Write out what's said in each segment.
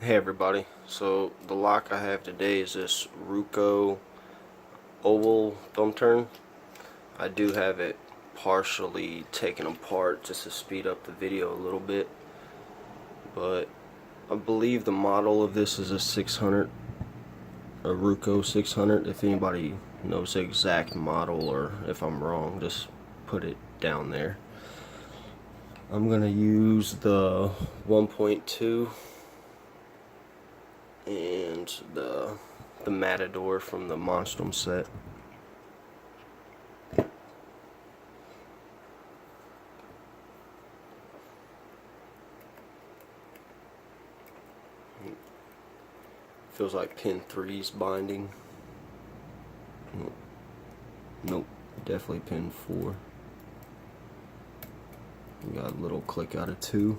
Hey everybody, so the lock I have today is this Ruko oval thumb turn. I do have it partially taken apart just to speed up the video a little bit, but I believe the model of this is a 600, a Ruko 600. If anybody knows the exact model or if I'm wrong, just put it down there. I'm gonna use the 1.2 and the Matador from the Monstrum set. Feels like pin 3's binding. Nope, definitely pin 4. We got a little click out of 2.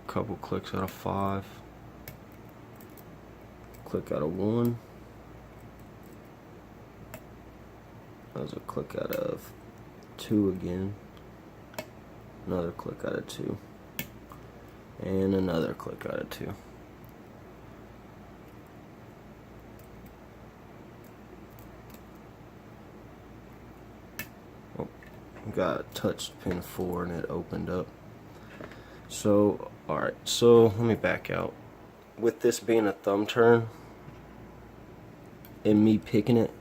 Couple clicks out of 5. Click out of 1. That was a click out of 2 again. Another click out of 2. And another click out of 2. Oh, got touched pin 4 and it opened up. So, alright, so let me back out. With this being a thumb turn, and me picking it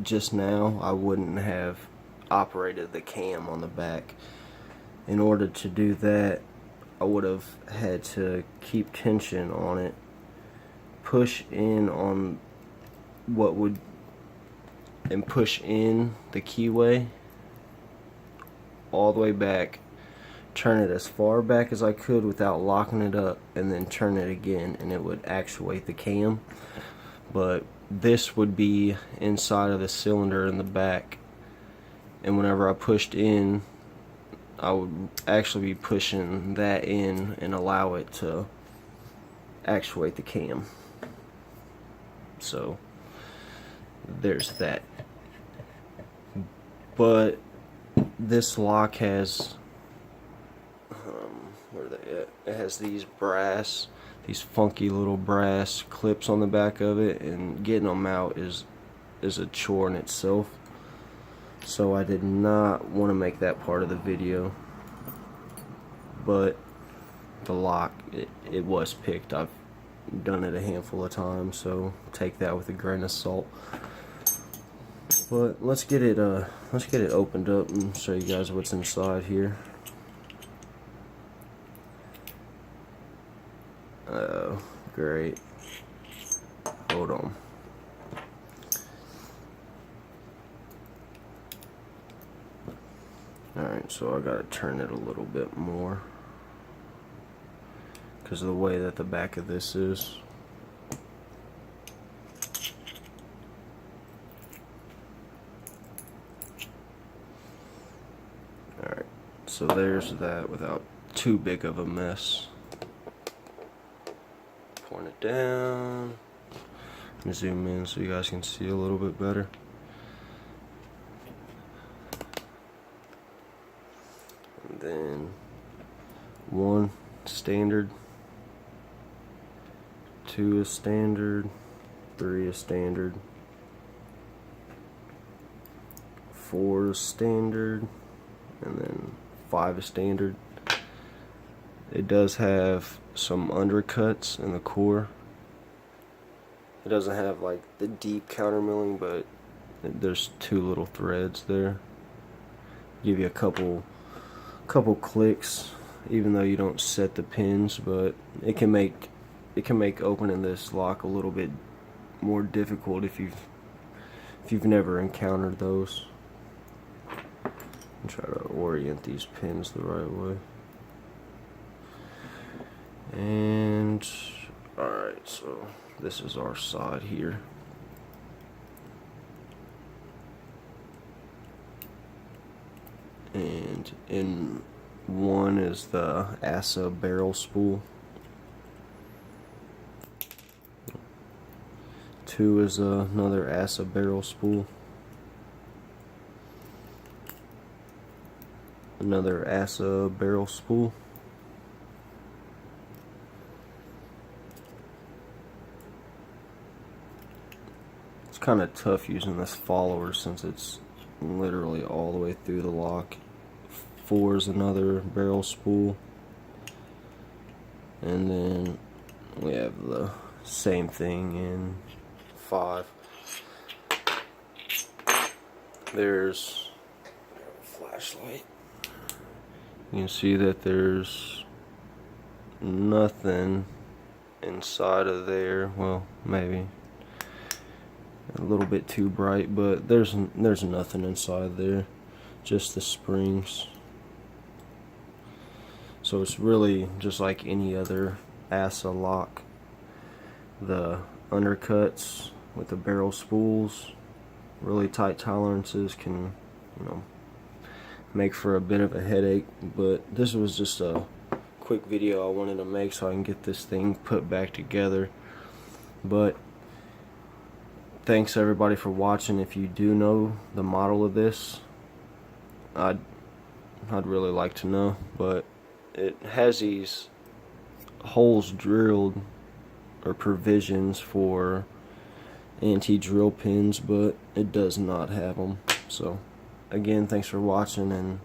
just now, I wouldn't have operated the cam on the back. In order to do that, I would have had to keep tension on it, push in on and push in the keyway all the way back, turn it as far back as I could without locking it up, and then turn it again, and it would actuate the cam. But this would be inside of the cylinder in the back, and whenever I pushed in, I would actually be pushing that in and allow it to actuate the cam. So there's that. But this lock has where are they at? It has these funky little brass clips on the back of it, and getting them out is a chore in itself. So I did not want to make that part of the video. But the lock, it was picked. I've done it a handful of times, so take that with a grain of salt. But let's get it opened up and show you guys what's inside here. Oh, great. Hold on. Alright, so I gotta turn it a little bit more because of the way that the back of this is. Alright, so there's that without too big of a mess. Point it down. Let me zoom in so you guys can see a little bit better. And then 1 standard, 2 is standard, 3 is standard, 4 is standard, and then 5 is standard. It does have some undercuts in the core. It doesn't have like the deep counter milling, but there's 2 little threads there. Give you a couple clicks, even though you don't set the pins, but it can make opening this lock a little bit more difficult if you've never encountered those. Try to orient these pins the right way. And alright, so this is our side here. And in 1 is the ASA barrel spool. 2 is another ASA barrel spool. Another ASA barrel spool. kind of tough using this follower since it's literally all the way through the lock. 4 is another barrel spool, and then we have the same thing in 5. There's a flashlight. You can see that there's nothing inside of there. Well, maybe a little bit too bright, but there's nothing inside there, just the springs. So it's really just like any other ASA lock. The undercuts with the barrel spools, really tight tolerances can, you know, make for a bit of a headache, but this was just a quick video I wanted to make so I can get this thing put back together. But thanks everybody for watching. If you do know the model of this, I'd really like to know. But it has these holes drilled, or provisions for anti-drill pins, but it does not have them. So again, thanks for watching, and